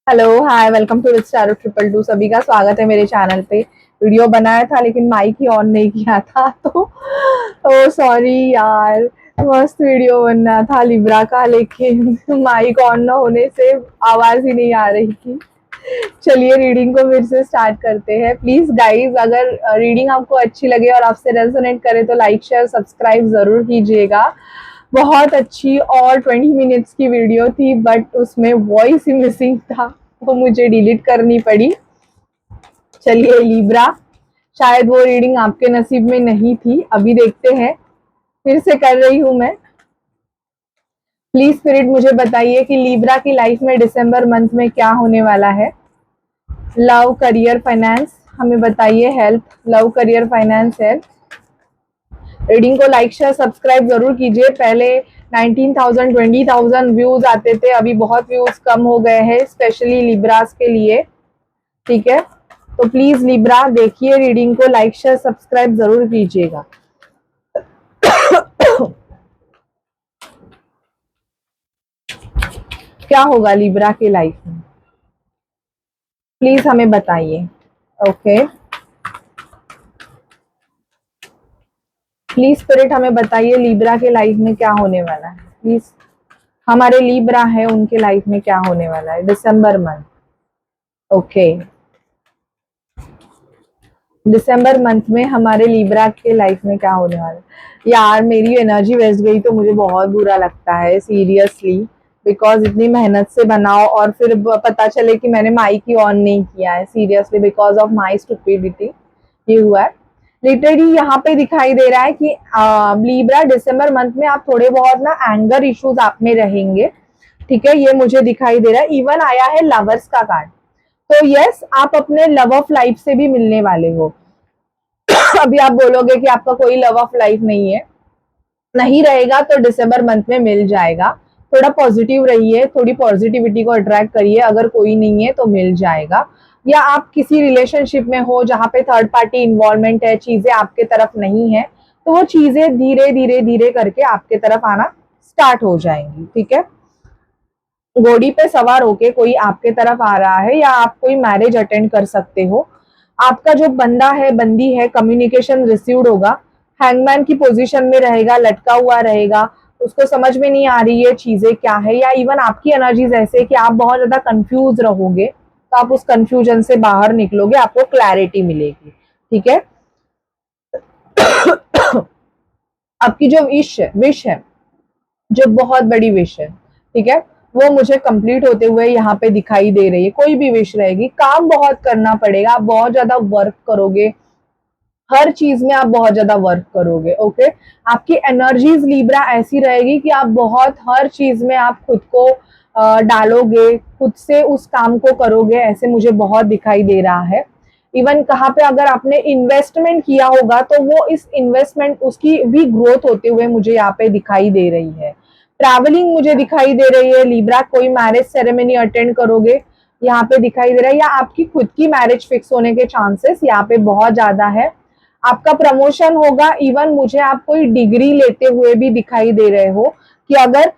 Hello hi welcome to स्टारो triple two. सभी का स्वागत है मेरे चैनल पे। वीडियो बनाया था लेकिन माइक ही ऑन नहीं किया था तो सॉरी यार। मस्त वीडियो बनना था लिब्रा का, लेकिन माइक ऑन ना होने से आवाज ही नहीं आ रही थी। चलिए रीडिंग को फिर से स्टार्ट करते हैं। प्लीज गाइज, अगर रीडिंग आपको अच्छी लगे और आपसे रेजोनेट करे तो लाइक शेयर सब्सक्राइब जरूर कीजिएगा। बहुत अच्छी और 20 मिनट्स की वीडियो थी बट उसमें वॉइस ही मिसिंग था तो मुझे डिलीट करनी पड़ी। चलिए लिब्रा, शायद वो रीडिंग आपके नसीब में नहीं थी, अभी देखते हैं। फिर से कर रही हूं मैं। प्लीज स्पिरिट मुझे बताइए कि लिब्रा की लाइफ में दिसंबर मंथ में क्या होने वाला है। लव, करियर, फाइनेंस हमें बताइए। Health, love, career, finance, health. Reading को लाइक शेयर सब्सक्राइब जरूर कीजिए। पहले 19,000 20,000 व्यूज आते थे, अभी बहुत व्यूज कम हो गए हैं, स्पेशली लिब्रास के लिए। ठीक है, तो प्लीज लिब्रा देखिए रीडिंग को, लाइक शेयर सब्सक्राइब जरूर कीजिएगा। क्या होगा लिब्रा की लाइफ में, प्लीज हमें बताइए। ओके, प्लीज स्पिरिट हमें बताइए लिब्रा के लाइफ में क्या होने वाला है। प्लीज, हमारे लिब्रा है उनके लाइफ में क्या होने वाला है दिसंबर मंथ। ओके, दिसंबर मंथ में हमारे लिब्रा के लाइफ में क्या होने वाला है। यार मेरी एनर्जी वेस्ट गई तो मुझे बहुत बुरा लगता है सीरियसली, बिकॉज इतनी मेहनत से बनाओ और फिर पता चले कि मैंने माइक ही ऑन नहीं किया है। Seriously because of my stupidity ये हुआ है। लिटरली यहाँ पे दिखाई दे रहा है कि लिब्रा दिसंबर मंथ में आप थोड़े बहुत ना एंगर इश्यूज आप में रहेंगे। ठीक है, ये मुझे दिखाई दे रहा है। इवन आया है लवर्स का कार्ड, तो यस आप अपने लव ऑफ लाइफ से भी मिलने वाले हो। अभी आप बोलोगे कि आपका कोई लव ऑफ लाइफ नहीं है, नहीं रहेगा तो दिसंबर मंथ में मिल जाएगा। थोड़ा पॉजिटिव रहिए, थोड़ी पॉजिटिविटी को अट्रैक्ट करिए। अगर कोई नहीं है तो मिल जाएगा। या आप किसी रिलेशनशिप में हो जहां पे थर्ड पार्टी इन्वॉल्वमेंट है, चीजें आपके तरफ नहीं है, तो वो चीजें धीरे धीरे धीरे करके आपके तरफ आना स्टार्ट हो जाएंगी। ठीक है, घोड़ी पे सवार होके कोई आपके तरफ आ रहा है या आप कोई मैरिज अटेंड कर सकते हो। आपका जो बंदा है, बंदी है, कम्युनिकेशन रिसीव्ड होगा। हैंगमैन की पोजीशन में रहेगा, लटका हुआ रहेगा, उसको समझ में नहीं आ रही है चीजें क्या है, या इवन आपकी एनर्जीज ऐसे कि आप बहुत ज्यादा कंफ्यूज रहोगे, तो आप उस कंफ्यूजन से बाहर निकलोगे, आपको क्लैरिटी मिलेगी। ठीक है, आपकी जो विश है, जो बहुत बड़ी विश है, ठीक है, वो मुझे कंप्लीट होते हुए यहाँ पे दिखाई दे रही है। कोई भी विश रहेगी, काम बहुत करना पड़ेगा, आप बहुत ज्यादा वर्क करोगे, हर चीज में आप बहुत ज्यादा वर्क करोगे। ओके, आपकी एनर्जीज लिब्रा ऐसी रहेगी कि आप बहुत हर चीज में आप खुद को डालोगे, खुद से उस काम को करोगे, ऐसे मुझे बहुत दिखाई दे रहा है। इवन कहाँ पे अगर आपने इन्वेस्टमेंट किया होगा तो वो इस इन्वेस्टमेंट उसकी भी ग्रोथ होते हुए मुझे यहाँ पे दिखाई दे रही है। ट्रैवलिंग मुझे दिखाई दे रही है लिब्रा, कोई मैरिज सेरेमनी अटेंड करोगे यहाँ पे दिखाई दे रहा है, या आपकी खुद की मैरिज फिक्स होने के चांसेस यहाँ पे बहुत ज्यादा है। आपका प्रमोशन होगा। इवन मुझे आप कोई डिग्री लेते हुए भी दिखाई दे रहे हो कि अगर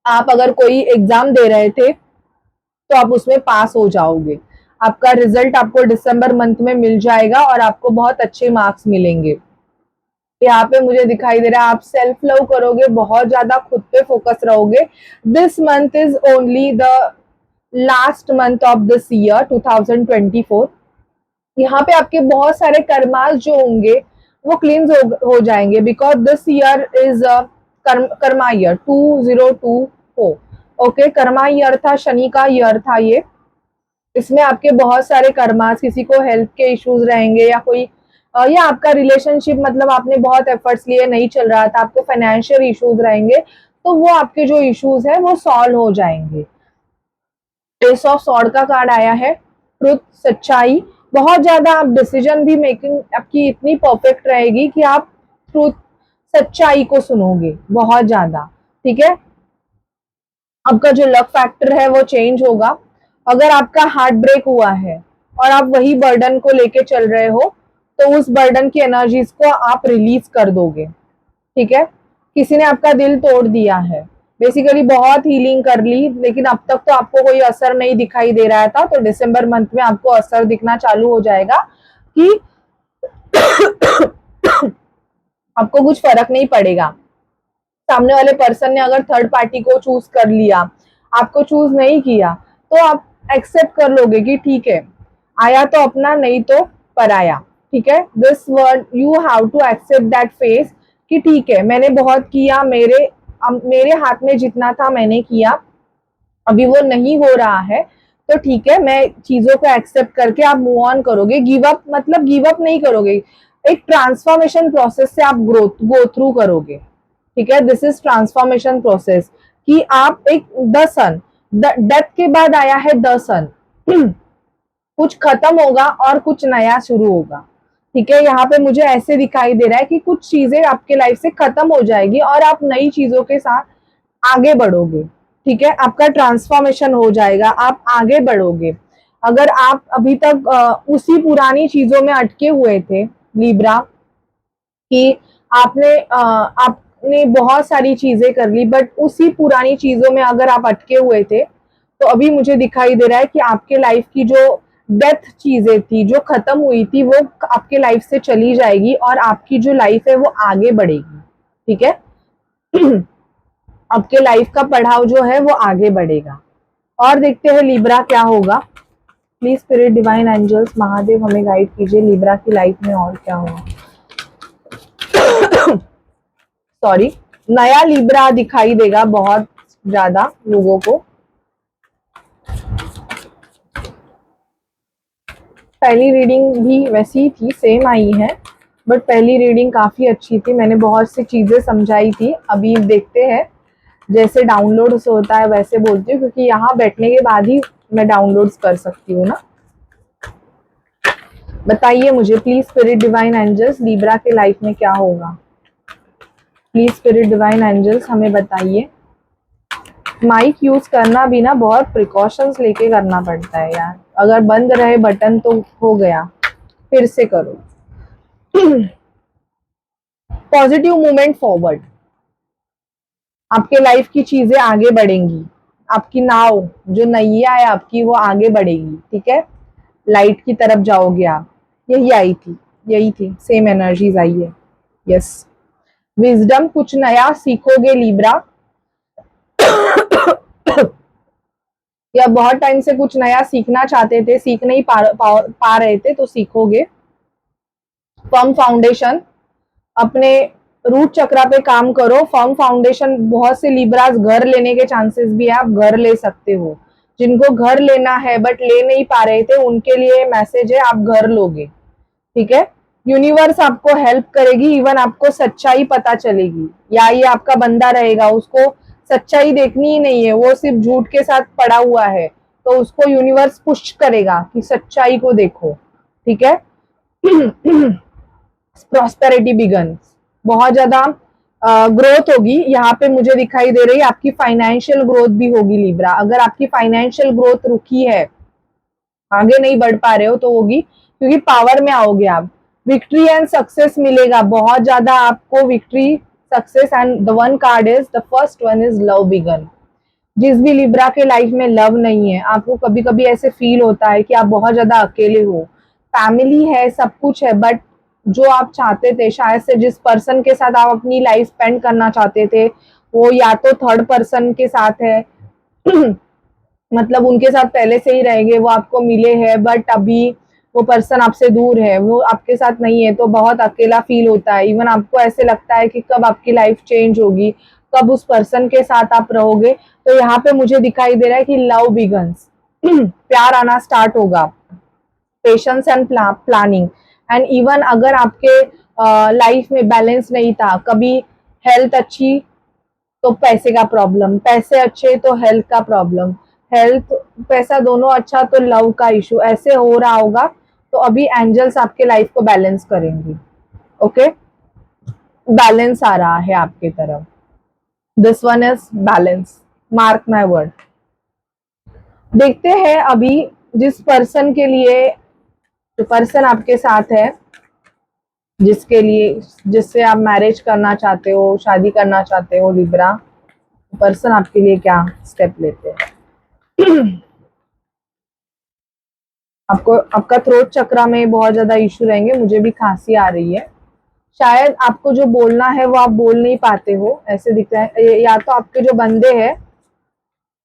आप अगर कोई एग्जाम दे रहे थे तो आप उसमें पास हो जाओगे। आपका रिजल्ट आपको दिसंबर मंथ में मिल जाएगा और आपको बहुत अच्छे मार्क्स मिलेंगे। यहाँ पे मुझे दिखाई दे रहा है आप सेल्फ लव करोगे, बहुत ज्यादा खुद पे फोकस रहोगे। This month is only the last month of this year 2024। यहाँ पे आपके बहुत सारे कर्मास जो होंगे वो क्लींस हो जाएंगे, because this year is Karma year 2024। Okay, Karma year था, शनि का ईयर था ये। इसमें आपके बहुत सारे कर्मास, किसी को हेल्थ के इश्यूज रहेंगे, या कोई या आपका रिलेशनशिप मतलब आपने बहुत एफर्ट्स लिए नहीं चल रहा था, आपको फाइनेंशियल इश्यूज रहेंगे, तो वो आपके जो इश्यूज है वो सॉल्व हो जाएंगे। एस ऑफ सॉर्ड का कार्ड आया है, ट्रुथ, सच्चाई। बहुत ज्यादा आप डिसीजन भी मेकिंग आपकी इतनी परफेक्ट रहेगी कि आप ट्रुथ, सच्चाई को सुनोगे बहुत ज्यादा। ठीक है, आपका जो लक फैक्टर है वो चेंज होगा। अगर आपका हार्ट ब्रेक हुआ है और आप वही बर्डन को लेके चल रहे हो, तो उस बर्डन की एनर्जीज को आप रिलीज कर दोगे। ठीक है, किसी ने आपका दिल तोड़ दिया है, बेसिकली बहुत हीलिंग कर ली, लेकिन अब तक तो आपको कोई असर नहीं दिखाई दे रहा था। तो दिसंबर मंथ में आपको असर दिखना चालू हो जाएगा कि आपको कुछ फर्क नहीं पड़ेगा। सामने वाले पर्सन ने अगर थर्ड पार्टी को चूज कर लिया, आपको चूज नहीं किया, तो आप एक्सेप्ट कर लोगे कि ठीक है, आया तो अपना, नहीं तो पराया। ठीक है, this word you have to accept that face कि ठीक है, मैंने बहुत किया, मेरे हाथ में जितना था मैंने किया, अभी वो नहीं हो रहा है, तो ठीक है, मैं चीजों को एक्सेप्ट करके आप मूव ऑन करोगे। गिव अप मतलब गिव अप नहीं करोगे, एक ट्रांसफॉर्मेशन प्रोसेस से आप ग्रोथ गो थ्रू करोगे। ठीक है, दिस इज ट्रांसफॉर्मेशन प्रोसेस कि आप एक द सन, डेथ के बाद आया है द सन। कुछ खत्म होगा और कुछ नया शुरू होगा। ठीक है, यहाँ पे मुझे ऐसे दिखाई दे रहा है कि कुछ चीजें आपके लाइफ से खत्म हो जाएगी और आप नई चीजों के साथ आगे बढ़ोगे। ठीक है, आपका ट्रांसफॉर्मेशन हो जाएगा, आप आगे बढ़ोगे। अगर आप अभी तक उसी पुरानी चीजों में अटके हुए थे लिब्रा, कि आपने बहुत सारी चीजें कर ली, बट उसी पुरानी चीजों में अगर आप अटके हुए थे, तो अभी मुझे दिखाई दे रहा है कि आपके लाइफ की जो डेथ चीजें थी, जो खत्म हुई थी, वो आपके लाइफ से चली जाएगी और आपकी जो लाइफ है वो आगे बढ़ेगी। ठीक है, आपके लाइफ का पढ़ाव जो है वो आगे बढ़ेगा। और देखते हैं लिब्रा क्या होगा। Please spirit divine angels Mahadev हमें गाइड कीजिए, लिब्रा की लाइफ में और क्या होगा। सॉरी, नया लिब्रा दिखाई देगा बहुत ज्यादा लोगों को। पहली रीडिंग भी वैसी थी, सेम आई है, बट पहली रीडिंग काफी अच्छी थी, मैंने बहुत सी चीजें समझाई थी। अभी देखते हैं, जैसे डाउनलोड होता है वैसे बोलती हूँ, क्योंकि यहाँ बैठने के बाद ही मैं डाउनलोड्स कर सकती हूँ ना। बताइए मुझे please spirit divine angels, Libra के लाइफ में क्या होगा। प्लीज स्पिरिट डिवाइन एंजल्स हमें बताइए। माइक यूज करना भी ना बहुत प्रिकॉशंस लेके करना पड़ता है यार, अगर बंद रहे बटन तो हो गया, फिर से करो। पॉजिटिव मूवमेंट फॉरवर्ड, आपके लाइफ की चीजें आगे बढ़ेंगी, आपकी नाव जो नैया है आपकी वो आगे बढ़ेगी। ठीक है, लाइट की तरफ जाओगे आप। यही आई थी, यही थी, सेम एनर्जीज आई है। यस, विजडम, कुछ नया सीखोगे लिब्रा। या बहुत टाइम से कुछ नया सीखना चाहते थे, सीख नहीं पा रहे थे, तो सीखोगे। फर्म फाउंडेशन, अपने रूट चक्रा पे काम करो। फर्म फाउंडेशन, बहुत से लिब्रास घर लेने के चांसेस भी है, आप घर ले सकते हो। जिनको घर लेना है बट ले नहीं पा रहे थे, उनके लिए मैसेज है, आप घर लोगे। ठीक है, यूनिवर्स आपको हेल्प करेगी, इवन आपको सच्चाई पता चलेगी, या ये आपका बंदा रहेगा, उसको सच्चाई देखनी ही नहीं है, वो सिर्फ झूठ के साथ पड़ा हुआ है, तो उसको यूनिवर्स पुश करेगा कि सच्चाई को देखो। ठीक है, प्रॉस्पेरिटी बिगन्स, बहुत ज्यादा ग्रोथ होगी। यहाँ पे मुझे दिखाई दे रही है आपकी फाइनेंशियल ग्रोथ भी होगी लिब्रा। अगर आपकी फाइनेंशियल ग्रोथ रुकी है, आगे नहीं बढ़ पा रहे हो, तो होगी, क्योंकि पावर में आओगे आप। विक्ट्री एंड सक्सेस मिलेगा, बहुत ज्यादा आपको victory, success, and the one card is, the first one is love began. जिस भी लिब्रा के लाइफ में लव नहीं है, आपको कभी कभी ऐसे फील होता है कि आप बहुत ज्यादा अकेले हो। फैमिली है, सब कुछ है, बट जो आप चाहते थे, शायद से जिस पर्सन के साथ आप अपनी लाइफ स्पेंड करना चाहते थे, वो या तो थर्ड पर्सन के साथ है, मतलब उनके साथ पहले से ही रहेंगे, वो आपको मिले हैं, बट अभी वो पर्सन आपसे दूर है, वो आपके साथ नहीं है, तो बहुत अकेला फील होता है। इवन आपको ऐसे लगता है कि कब आपकी लाइफ चेंज होगी, कब उस पर्सन के साथ आप रहोगे। तो यहाँ पे मुझे दिखाई दे रहा है कि लव बिगन्स, प्यार आना स्टार्ट होगा। Patience and planning, and even अगर आपके लाइफ में बैलेंस नहीं था, कभी हेल्थ अच्छी तो पैसे का प्रॉब्लम, पैसे अच्छे तो हेल्थ का प्रॉब्लम, हेल्थ पैसा दोनों अच्छा तो लव का इशू, ऐसे हो रहा होगा। तो अभी एंजल्स आपके लाइफ को बैलेंस करेंगी। ओके, बैलेंस आ रहा है आपके तरफ, this one is balance, mark my word. देखते हैं अभी जिस पर्सन के लिए, जो पर्सन आपके साथ है, जिससे आप मैरिज करना चाहते हो, शादी करना चाहते हो लिब्रा, पर्सन आपके लिए क्या स्टेप लेते हैं। आपको आपका थ्रोट चक्रा में बहुत ज्यादा इशू रहेंगे, मुझे भी खांसी आ रही है। शायद आपको जो बोलना है वो आप बोल नहीं पाते हो, ऐसे दिख रहा है। या तो आपके जो बंदे हैं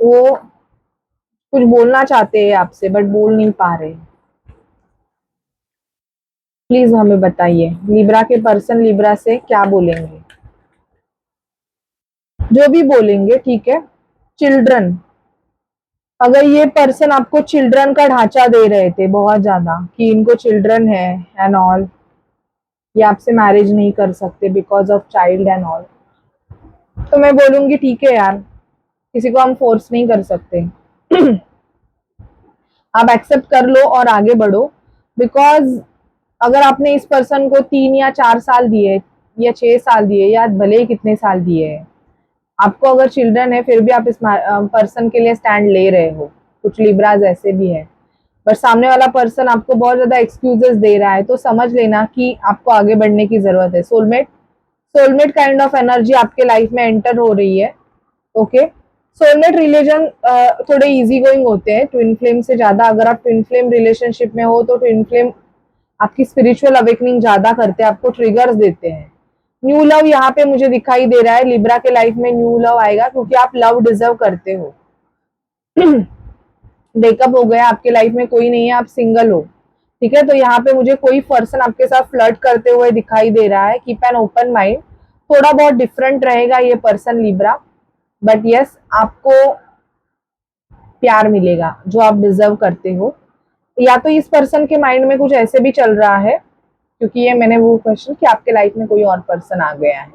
वो कुछ बोलना चाहते हैं आपसे बट बोल नहीं पा रहे। प्लीज हमें बताइए लिब्रा के पर्सन लिब्रा से क्या बोलेंगे, जो भी बोलेंगे ठीक है। चिल्ड्रन, अगर ये पर्सन आपको चिल्ड्रन का ढांचा दे रहे थे बहुत ज्यादा कि इनको चिल्ड्रन है एंड ऑल, ये आपसे मैरिज नहीं कर सकते because of child and all, तो मैं बोलूंगी ठीक है यार, किसी को हम फोर्स नहीं कर सकते। आप एक्सेप्ट कर लो और आगे बढ़ो। बिकॉज अगर आपने इस पर्सन को 3 या 4 साल दिए या 6 साल दिए या भले ही कितने साल दिए हैं, आपको अगर चिल्ड्रन है फिर भी आप इस पर्सन के लिए स्टैंड ले रहे हो। कुछ लिब्राज ऐसे भी है, पर सामने वाला पर्सन आपको बहुत ज्यादा एक्सक्यूजेस दे रहा है, तो समझ लेना कि आपको आगे बढ़ने की जरूरत है। Soulmate, soulmate kind of energy आपके लाइफ में एंटर हो रही है। ओके, सोलमेट रिलीजन थोड़े इजी गोइंग होते हैं ट्विन फ्लेम से ज्यादा। अगर आप ट्विन फ्लेम रिलेशनशिप में हो तो ट्विन फ्लेम आपकी स्पिरिचुअल अवेकनिंग ज्यादा करते हैं, आपको ट्रिगर्स देते हैं। न्यू लव यहाँ पे मुझे दिखाई दे रहा है, लिब्रा के लाइफ में न्यू लव आएगा क्योंकि आप लव डिजर्व करते हो। ब्रेकअप हो गया, आपके लाइफ में कोई नहीं है, आप सिंगल हो, ठीक है। तो यहाँ पे मुझे कोई पर्सन आपके साथ फ्लर्ट करते हुए दिखाई दे रहा है। कीप एन ओपन माइंड, थोड़ा बहुत डिफरेंट रहेगा ये पर्सन लिब्रा, बट यस आपको प्यार मिलेगा जो आप डिजर्व करते हो। या तो इस पर्सन के माइंड में कुछ ऐसे भी चल रहा है, क्योंकि ये मैंने वो क्वेश्चन कि आपके लाइफ में कोई और पर्सन आ गया है।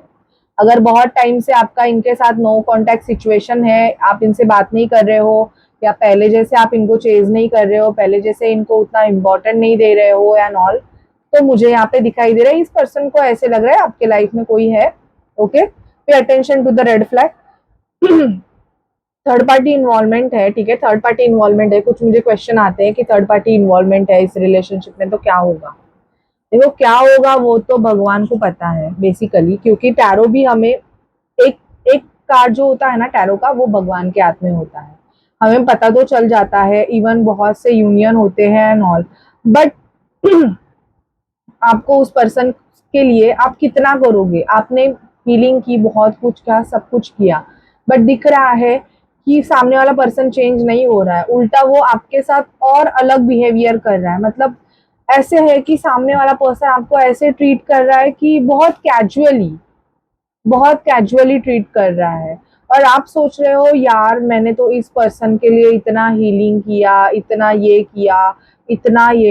अगर बहुत टाइम से आपका इनके साथ नो कांटेक्ट सिचुएशन है, आप इनसे बात नहीं कर रहे हो, या पहले जैसे आप इनको चेज नहीं कर रहे हो, पहले जैसे इनको उतना इम्पोर्टेंट नहीं दे रहे हो एंड ऑल, तो मुझे यहाँ पे दिखाई दे रहा है इस पर्सन को ऐसे लग रहा है आपके लाइफ में कोई है। Okay, pay attention to the red flag. Third party involvement है, ठीक है, थर्ड पार्टी इन्वॉल्वमेंट है। कुछ मुझे क्वेश्चन आते हैं कि थर्ड पार्टी इन्वॉल्वमेंट है इस रिलेशनशिप में तो क्या होगा। देखो क्या होगा वो तो भगवान को पता है बेसिकली, क्योंकि टैरो भी हमें एक एक कार्ड जो होता है ना टैरो का, वो भगवान के हाथ में होता है। हमें पता तो चल जाता है, इवन बहुत से यूनियन होते हैं एंड ऑल, बट आपको उस पर्सन के लिए आप कितना करोगे। आपने हीलिंग की, बहुत कुछ किया, सब कुछ किया, बट दिख रहा है कि सामने वाला पर्सन चेंज नहीं हो रहा है, उल्टा वो आपके साथ और अलग बिहेवियर कर रहा है। मतलब ऐसे है कि सामने वाला पर्सन आपको ऐसे ट्रीट कर रहा है कि बहुत कैजुअली ट्रीट कर रहा है। और आप सोच रहे हो यार मैंने तो इस पर्सन के लिए इतना हीलिंग किया, इतना ये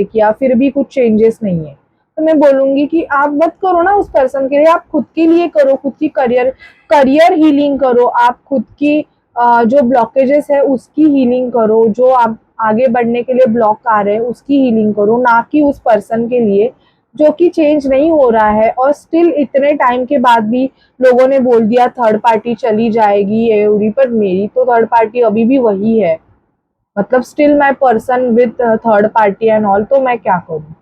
किया, फिर भी कुछ चेंजेस नहीं है। तो मैं बोलूंगी कि आप मत करो ना उस पर्सन के लिए, आप खुद के लिए करो, खुद की करियर हीलिंग करो। आप खुद की जो ब्लॉकेजेस है उसकी हीलिंग करो, जो आप आगे बढ़ने के लिए ब्लॉक आ रहे हैं उसकी हीलिंग करो, ना कि उस पर्सन के लिए जो कि चेंज नहीं हो रहा है। और स्टिल इतने टाइम के बाद भी लोगों ने बोल दिया थर्ड पार्टी चली जाएगी ये उड़ी, पर मेरी तो थर्ड पार्टी अभी भी वही है। मतलब still my person with third party and all, तो मैं क्या करूं।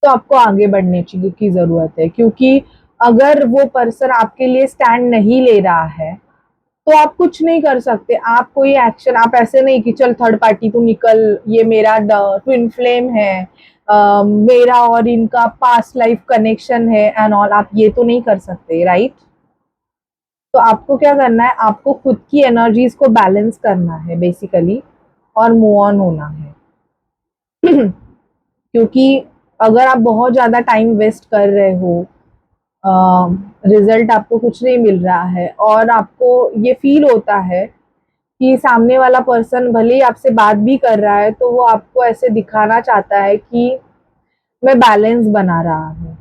तो आपको आगे बढ़ने की जरूरत है, क्योंकि अगर वो पर्सन आपके लिए स्टैंड नहीं ले रहा है तो आप कुछ नहीं कर सकते। आप कोई एक्शन, आप ऐसे नहीं कि चल थर्ड पार्टी तू निकल, ये मेरा ट्विन फ्लेम है, मेरा और इनका पास्ट लाइफ कनेक्शन है एंड ऑल, आप ये तो नहीं कर सकते, राइट। तो आपको क्या करना है, आपको खुद की एनर्जीज को बैलेंस करना है बेसिकली, और मूव ऑन होना है। क्योंकि अगर आप बहुत ज्यादा टाइम वेस्ट कर रहे हो, रिजल्ट आपको कुछ नहीं मिल रहा है, और आपको ये फील होता है कि सामने वाला पर्सन भले ही आपसे बात भी कर रहा है तो वो आपको ऐसे दिखाना चाहता है कि मैं बैलेंस बना रहा हूँ,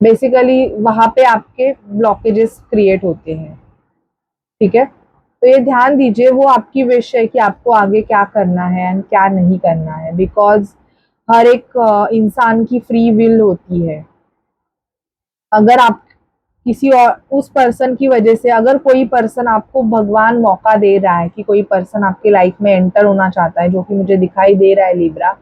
बेसिकली वहां पे आपके ब्लॉकेजेस क्रिएट होते हैं, ठीक है। तो ये ध्यान दीजिए, वो आपकी विश है कि आपको आगे क्या करना है एंड क्या नहीं करना है, बिकॉज हर एक इंसान की फ्री विल होती है। अगर आप किसी और उस पर्सन की वजह से, अगर कोई पर्सन आपको भगवान मौका दे रहा है कि कोई पर्सन आपके लाइफ में एंटर होना चाहता है, जो कि मुझे दिखाई दे रहा है लिब्रा,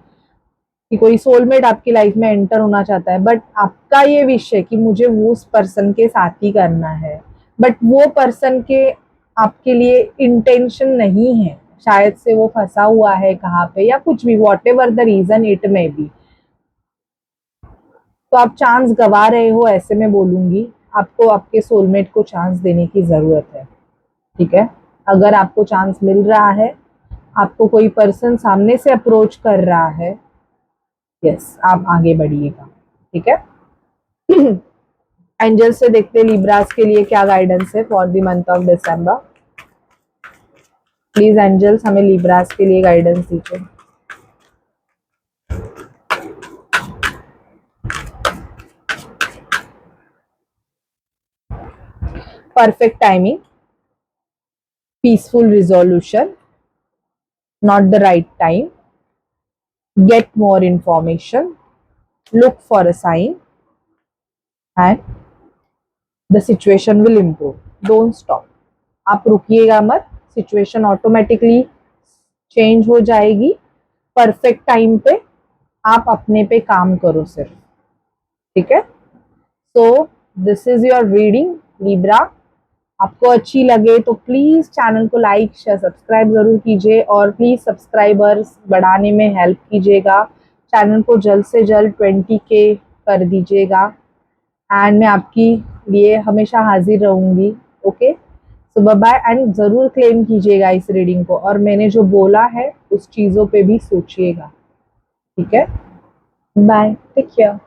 कि कोई सोलमेट आपकी लाइफ में एंटर होना चाहता है, बट आपका ये विश है कि मुझे वो उस पर्सन के साथ ही करना है, बट वो पर्सन के आपके लिए इंटेंशन नहीं है, शायद से वो फंसा हुआ है कहाँ पे या कुछ भी, whatever the reason it may be, तो आप चांस गवा रहे हो, ऐसे में बोलूंगी आपको आपके सोलमेट को चांस देने की जरूरत है। ठीक है, अगर आपको चांस मिल रहा है, आपको कोई पर्सन सामने से अप्रोच कर रहा है, यस आप आगे बढ़िएगा। ठीक है। एंजल से देखते हैं लिब्रास के लिए क्या गाइडेंस है for the month of December. Please angels हमें लिब्रास के लिए गाइडेंस दीजिए। Perfect timing, peaceful resolution, not the right time, get more information, look for a sign, and the situation will improve. Don't stop. आप रुकिएगा मत, situation automatically change हो जाएगी। Perfect time पे आप अपने पे काम करो सिर्फ। ठीक है, so this is your reading Libra. आपको अच्छी लगे तो प्लीज चैनल को लाइक शेयर सब्सक्राइब जरूर कीजिए, और प्लीज सब्सक्राइबर्स बढ़ाने में हेल्प कीजिएगा। चैनल को जल्द से जल्द 20K कर दीजिएगा, एंड मैं आपकी लिए हमेशा हाजिर रहूंगी। Okay, so bye bye, and ज़रूर क्लेम कीजिएगा इस रीडिंग को, और मैंने जो बोला है उस चीज़ों पे भी सोचिएगा। ठीक है, बाय, टेक केयर।